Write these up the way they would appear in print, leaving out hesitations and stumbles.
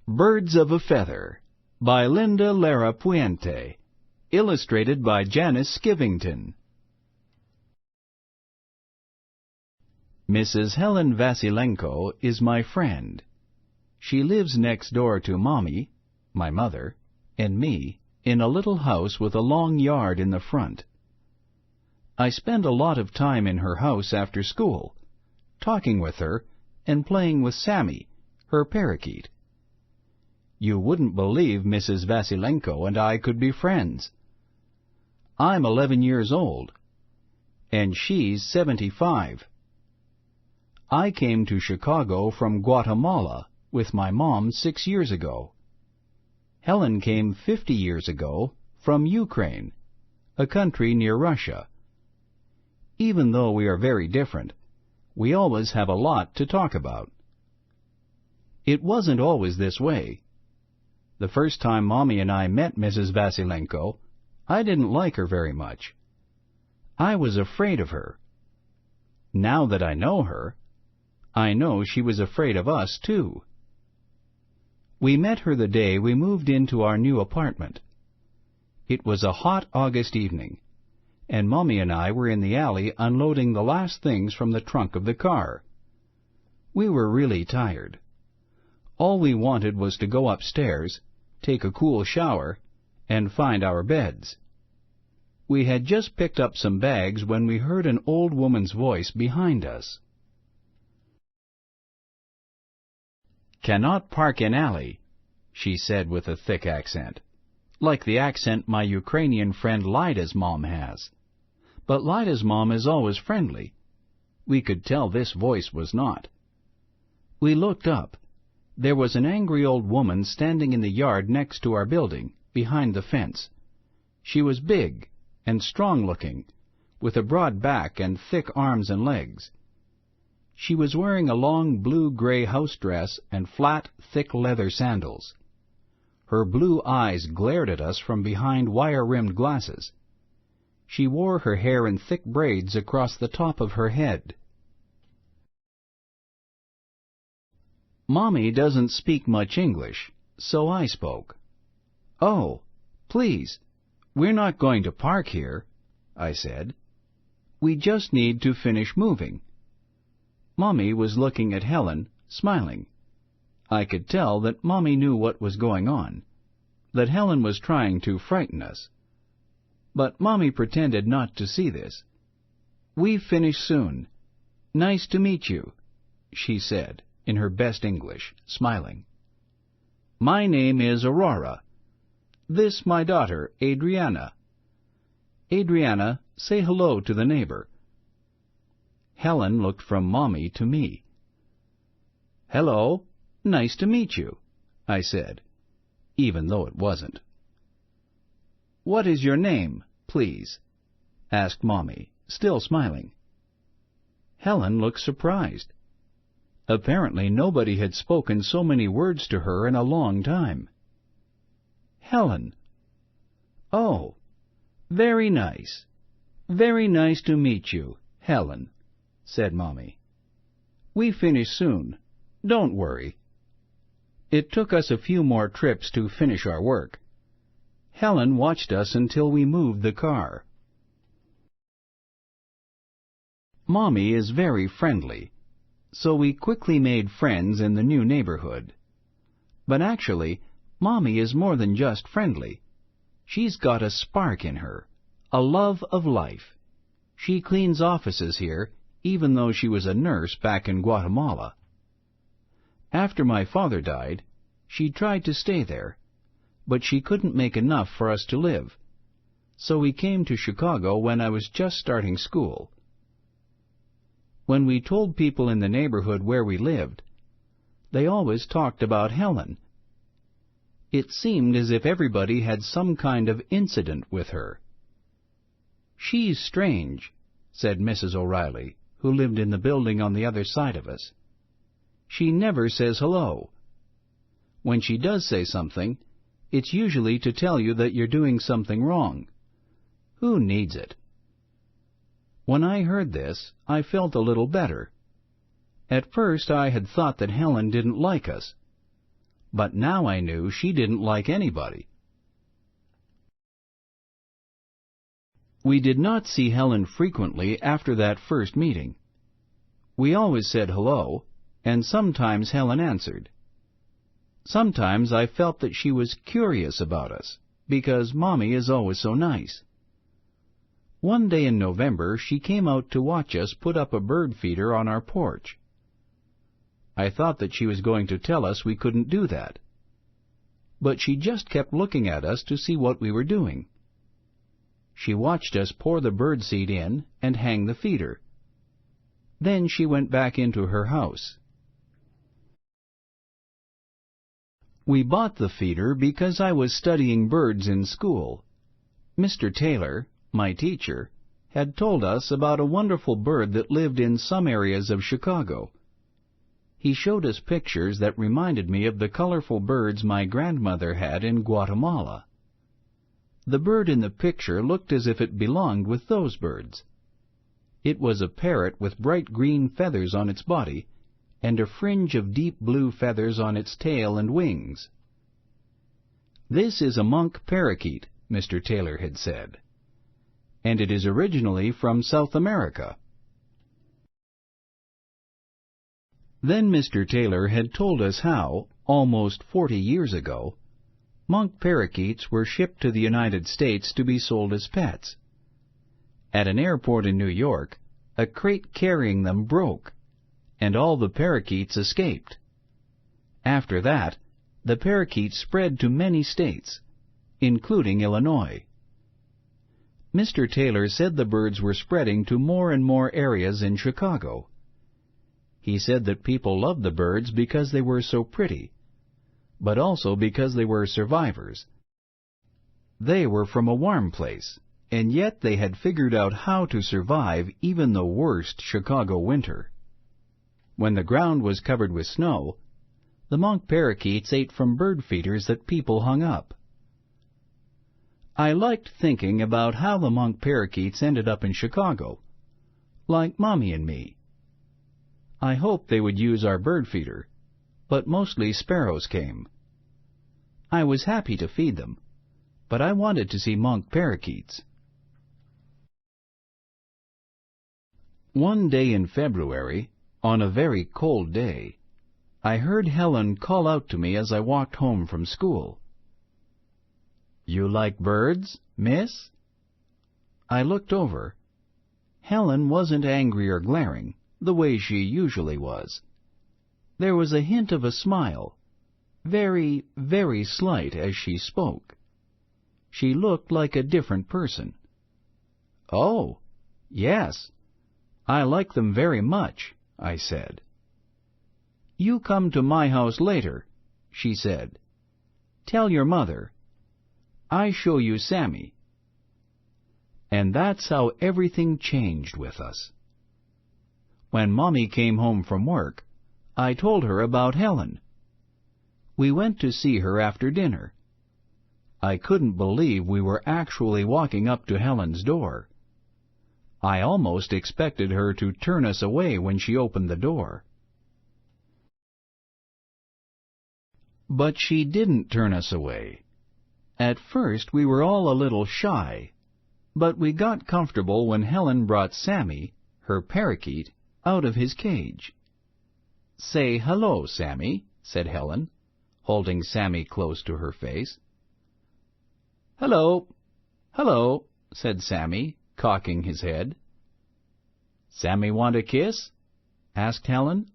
Birds of a Feather by Linda Lara Puente. Illustrated by Janice Skivington. Mrs. Helen Vasilenko is my friend. She lives next door to Mommy, my mother, and me in a little house with a long yard in the front. I spend a lot of time in her house after school, talking with her and playing with Sammy, her parakeet. You wouldn't believe Mrs. Vasilenko and I could be friends. I'm 11 years old, and she's 75. I came to Chicago from Guatemala with my mom 6 years ago. Helen came 50 years ago from Ukraine, a country near Russia. Even though we are very different, we always have a lot to talk about. It wasn't always this way. The first time Mommy and I met Mrs. Vasilenko, I didn't like her very much. I was afraid of her. Now that I know her, I know she was afraid of us, too. We met her the day we moved into our new apartment. It was a hot August evening, and Mommy and I were in the alley unloading the last things from the trunk of the car. We were really tired. All we wanted was to go upstairs, take a cool shower, and find our beds. We had just picked up some bags when we heard an old woman's voice behind us. "Cannot park in alley," she said with a thick accent, like the accent my Ukrainian friend Lida's mom has. But Lida's mom is always friendly. We could tell this voice was not. We looked up. There was an angry old woman standing in the yard next to our building, behind the fence. She was big and strong-looking, with a broad back and thick arms and legs. She was wearing a long blue-gray house dress and flat, thick leather sandals. Her blue eyes glared at us from behind wire-rimmed glasses. She wore her hair in thick braids across the top of her head. Mommy doesn't speak much English, so I spoke. "Oh, please, we're not going to park here," I said. "We just need to finish moving." Mommy was looking at Helen, smiling. I could tell that Mommy knew what was going on, that Helen was trying to frighten us. But Mommy pretended not to see this. "We finish soon. Nice to meet you," she said, in her best English, smiling. "My name is Aurora. This my daughter, Adriana. Adriana, say hello to the neighbor." Helen looked from Mommy to me. "Hello, nice to meet you," I said, even though it wasn't. "What is your name, please?" asked Mommy, still smiling. Helen looked surprised. Apparently nobody had spoken so many words to her in a long time. "Helen." "Oh, very nice. Very nice to meet you, Helen," said Mommy. "We finish soon. Don't worry." It took us a few more trips to finish our work. Helen watched us until we moved the car. Mommy is very friendly, so we quickly made friends in the new neighborhood. But actually, Mommy is more than just friendly. She's got a spark in her, a love of life. She cleans offices here, even though she was a nurse back in Guatemala. After my father died, she tried to stay there, but she couldn't make enough for us to live, so we came to Chicago when I was just starting school. When we told people in the neighborhood where we lived, they always talked about Helen. It seemed as if everybody had some kind of incident with her. "She's strange," said Mrs. O'Reilly, who lived in the building on the other side of us. "She never says hello. When she does say something, it's usually to tell you that you're doing something wrong. Who needs it?" When I heard this, I felt a little better. At first I had thought that Helen didn't like us. but now I knew she didn't like anybody. We did not see Helen frequently after that first meeting. We always said hello, and sometimes Helen answered. Sometimes I felt that she was curious about us, because Mommy is always so nice. One day in November, she came out to watch us put up a bird feeder on our porch. I thought that she was going to tell us we couldn't do that. But she just kept looking at us to see what we were doing. She watched us pour the bird seed in and hang the feeder. Then she went back into her house. We bought the feeder because I was studying birds in school. Mr. Taylor, my teacher, had told us about a wonderful bird that lived in some areas of Chicago. He showed us pictures that reminded me of the colorful birds my grandmother had in Guatemala. The bird in the picture looked as if it belonged with those birds. It was a parrot with bright green feathers on its body and a fringe of deep blue feathers on its tail and wings. This is a monk parakeet, Mr. Taylor had said, and it is originally from South America. Then Mr. Taylor had told us how, almost 40 years ago, monk parakeets were shipped to the United States to be sold as pets. At an airport in New York, a crate carrying them broke, and all the parakeets escaped. After that, the parakeets spread to many states, including Illinois. Mr. Taylor said the birds were spreading to more and more areas in Chicago. He said that people loved the birds because they were so pretty, but also because they were survivors. They were from a warm place, and yet they had figured out how to survive even the worst Chicago winter. When the ground was covered with snow, the monk parakeets ate from bird feeders that people hung up. I liked thinking about how the monk parakeets ended up in Chicago, like Mommy and me. I hoped they would use our bird feeder, but mostly sparrows came. I was happy to feed them, but I wanted to see monk parakeets. One day in February, on a very cold day, I heard Helen call out to me as I walked home from school. "You like birds, miss?" I looked over. Helen wasn't angry or glaring, the way she usually was. There was a hint of a smile, very, very slight as she spoke. She looked like a different person. "Oh, yes, I like them very much," I said. "You come to my house later," she said. "Tell your mother. I show you Sammy." And that's how everything changed with us. When Mommy came home from work, I told her about Helen. We went to see her after dinner. I couldn't believe we were actually walking up to Helen's door. I almost expected her to turn us away when she opened the door. But she didn't turn us away. At first we were all a little shy, but we got comfortable when Helen brought Sammy, her parakeet, out of his cage. "Say hello, Sammy," said Helen, holding Sammy close to her face. "Hello, hello," said Sammy, cocking his head. "Sammy want a kiss?" asked Helen.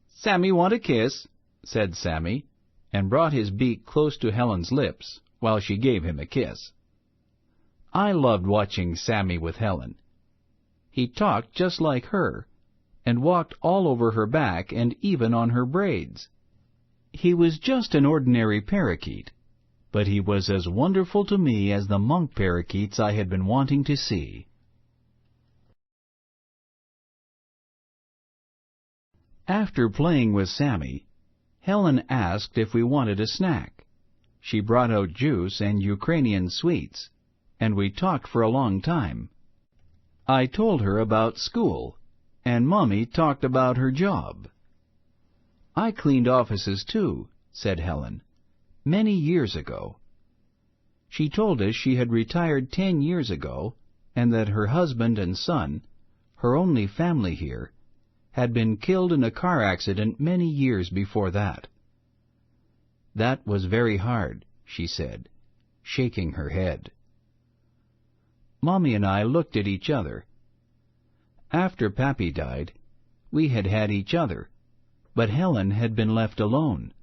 "Sammy want a kiss," said Sammy, and brought his beak close to Helen's lips while she gave him a kiss. I loved watching Sammy with Helen. He talked just like her, and walked all over her back and even on her braids. He was just an ordinary parakeet, but he was as wonderful to me as the monk parakeets I had been wanting to see. After playing with Sammy, Helen asked if we wanted a snack. She brought out juice and Ukrainian sweets, and we talked for a long time. I told her about school, and Mommy talked about her job. I cleaned offices too, said Helen, many years ago. She told us she had retired 10 years ago, and that her husband and son, her only family here, had been killed in a car accident many years before that. That was very hard, she said, shaking her head. Mommy and I looked at each other. After Pappy died, we had had each other, but Helen had been left alone.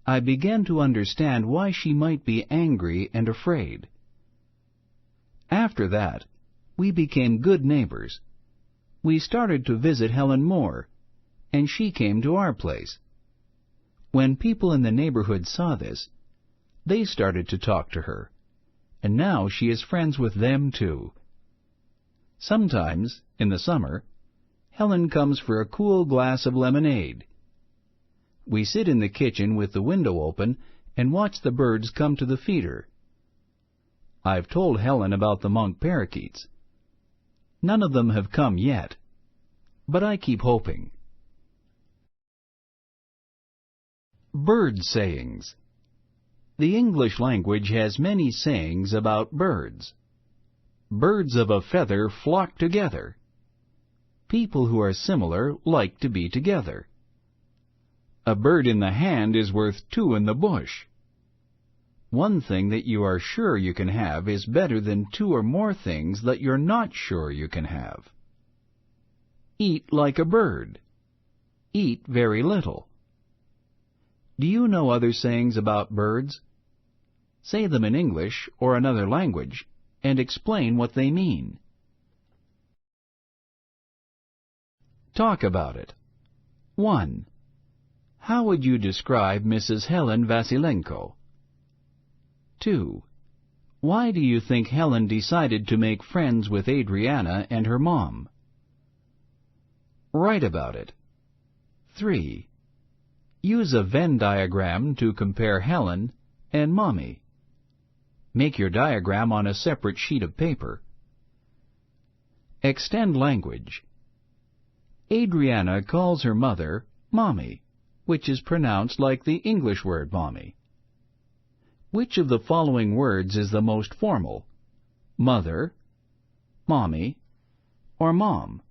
I began to understand why she might be angry and afraid. After that, we became good neighbors. We started to visit Helen more, and she came to our place. When people in the neighborhood saw this, they started to talk to her, and now she is friends with them too. Sometimes, in the summer, Helen comes for a cool glass of lemonade. We sit in the kitchen with the window open and watch the birds come to the feeder. I've told Helen about the monk parakeets. None of them have come yet, but I keep hoping. Bird sayings. The English language has many sayings about birds. Birds of a feather flock together. People who are similar like to be together. A bird in the hand is worth 2 in the bush. One thing that you are sure you can have is better than 2 or more things that you're not sure you can have. Eat like a bird. Eat very little. Do you know other sayings about birds? Say them in English or another language and explain what they mean. Talk about it. 1. How would you describe Mrs. Helen Vasilenko? 2. Why do you think Helen decided to make friends with Adriana and her mom? Write about it. 3. Use a Venn diagram to compare Helen and Mommy. Make your diagram on a separate sheet of paper. Extend language. Adriana calls her mother Mommy, which is pronounced like the English word mommy. Which of the following words is the most formal? Mother, mommy, or mom?